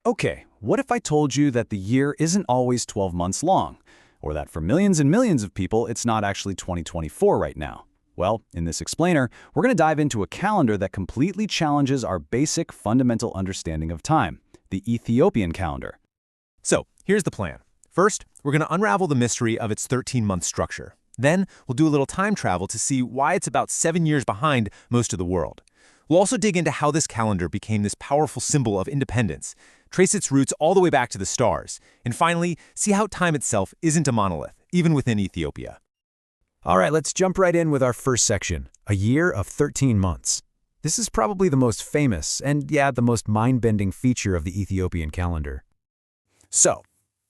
Okay, what if I told you that the year isn't always 12 months long? Or that for millions and millions of people, it's not actually 2024 right now? Well, in this explainer, we're going to dive into a calendar that completely challenges our basic fundamental understanding of time, the Ethiopian calendar. So, here's the plan. First, we're going to unravel the mystery of its 13-month structure. Then, we'll do a little time travel to see why it's about 7 years behind most of the world. We'll also dig into how this calendar became this powerful symbol of independence, trace its roots all the way back to the stars, and finally, see how time itself isn't a monolith, even within Ethiopia. All right, let's jump right in with our first section, a year of 13 months. This is probably the most famous and, the most mind-bending feature of the Ethiopian calendar. So,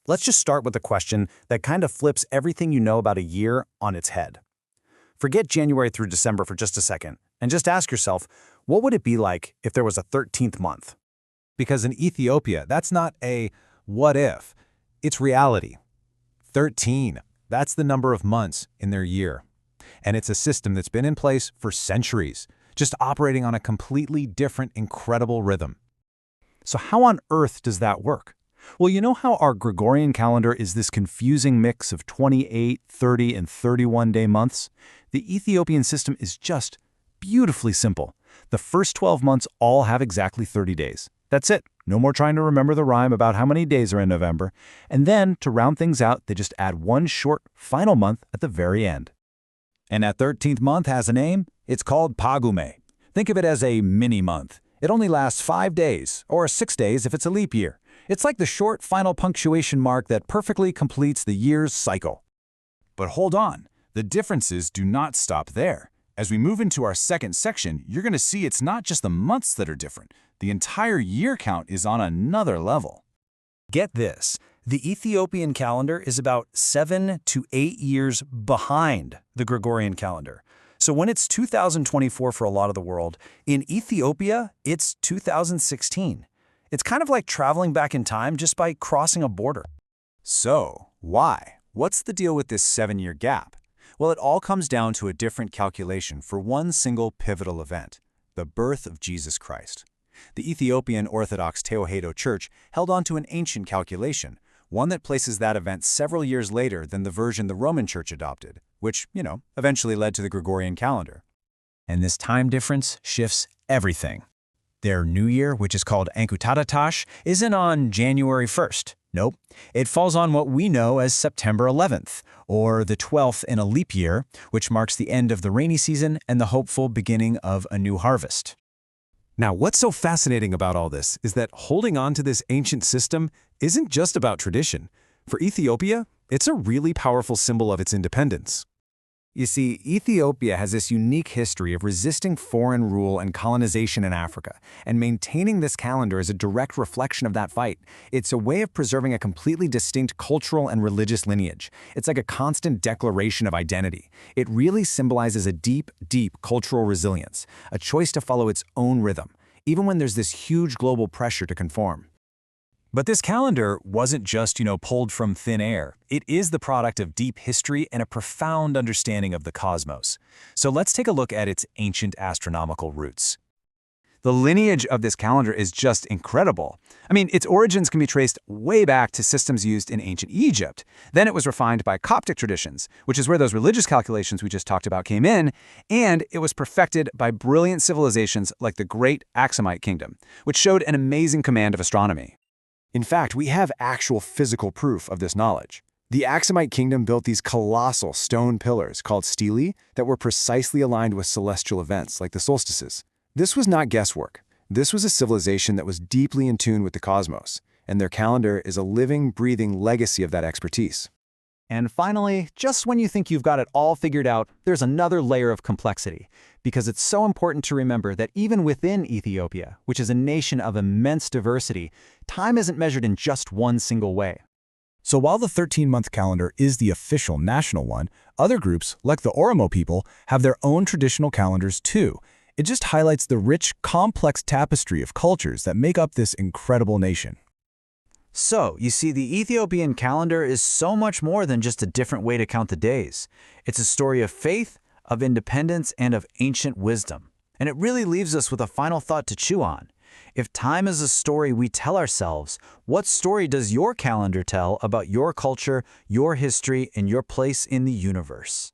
let's just start with a question that kind of flips everything you know about a year on its head. Forget January through December for just a second, and just ask yourself, what would it be like if there was a 13th month? Because in Ethiopia, that's not a what if, it's reality. 13, that's the number of months in their year. And it's a system that's been in place for centuries, just operating on a completely different, incredible rhythm. So how on earth does that work? Well, you know how our Gregorian calendar is this confusing mix of 28, 30, and 31-day months? The Ethiopian system is just beautifully simple. The first 12 months all have exactly 30 days. That's it. No more trying to remember the rhyme about how many days are in November. And then, to round things out, they just add one short, final month at the very end. And that 13th month has a name. It's called Pagume. Think of it as a mini-month. It only lasts 5 days, or 6 days if it's a leap year. It's like the short final punctuation mark that perfectly completes the year's cycle. But hold on, the differences do not stop there. As we move into our second section, you're going to see it's not just the months that are different. The entire year count is on another level. Get this, the Ethiopian calendar is about 7 to 8 years behind the Gregorian calendar. So when it's 2024 for a lot of the world, in Ethiopia, it's 2016. It's kind of like traveling back in time just by crossing a border. So, why? What's the deal with this 7-year gap? Well, it all comes down to a different calculation for one single pivotal event, the birth of Jesus Christ. The Ethiopian Orthodox Tewahedo Church held on to an ancient calculation, one that places that event several years later than the version the Roman Church adopted, which, eventually led to the Gregorian calendar. And this time difference shifts everything. Their New Year, which is called Enkutatash, isn't on January 1st. Nope, it falls on what we know as September 11th, or the 12th in a leap year, which marks the end of the rainy season and the hopeful beginning of a new harvest. Now, what's so fascinating about all this is that holding on to this ancient system isn't just about tradition. For Ethiopia, it's a really powerful symbol of its independence. You see, Ethiopia has this unique history of resisting foreign rule and colonization in Africa, and maintaining this calendar is a direct reflection of that fight. It's a way of preserving a completely distinct cultural and religious lineage. It's like a constant declaration of identity. It really symbolizes a deep, deep cultural resilience, a choice to follow its own rhythm, even when there's this huge global pressure to conform. But this calendar wasn't just, pulled from thin air. It is the product of deep history and a profound understanding of the cosmos. So let's take a look at its ancient astronomical roots. The lineage of this calendar is just incredible. Its origins can be traced way back to systems used in ancient Egypt. Then it was refined by Coptic traditions, which is where those religious calculations we just talked about came in, and it was perfected by brilliant civilizations like the Great Aksumite Kingdom, which showed an amazing command of astronomy. In fact, we have actual physical proof of this knowledge. The Aksumite kingdom built these colossal stone pillars called stelae that were precisely aligned with celestial events like the solstices. This was not guesswork. This was a civilization that was deeply in tune with the cosmos, and their calendar is a living, breathing legacy of that expertise. And finally, just when you think you've got it all figured out, there's another layer of complexity, because it's so important to remember that even within Ethiopia, which is a nation of immense diversity, time isn't measured in just one single way. So while the 13-month calendar is the official national one, other groups, like the Oromo people, have their own traditional calendars too. It just highlights the rich, complex tapestry of cultures that make up this incredible nation. So, you see, the Ethiopian calendar is so much more than just a different way to count the days. It's a story of faith, of independence, and of ancient wisdom. And it really leaves us with a final thought to chew on. If time is a story we tell ourselves, what story does your calendar tell about your culture, your history, and your place in the universe?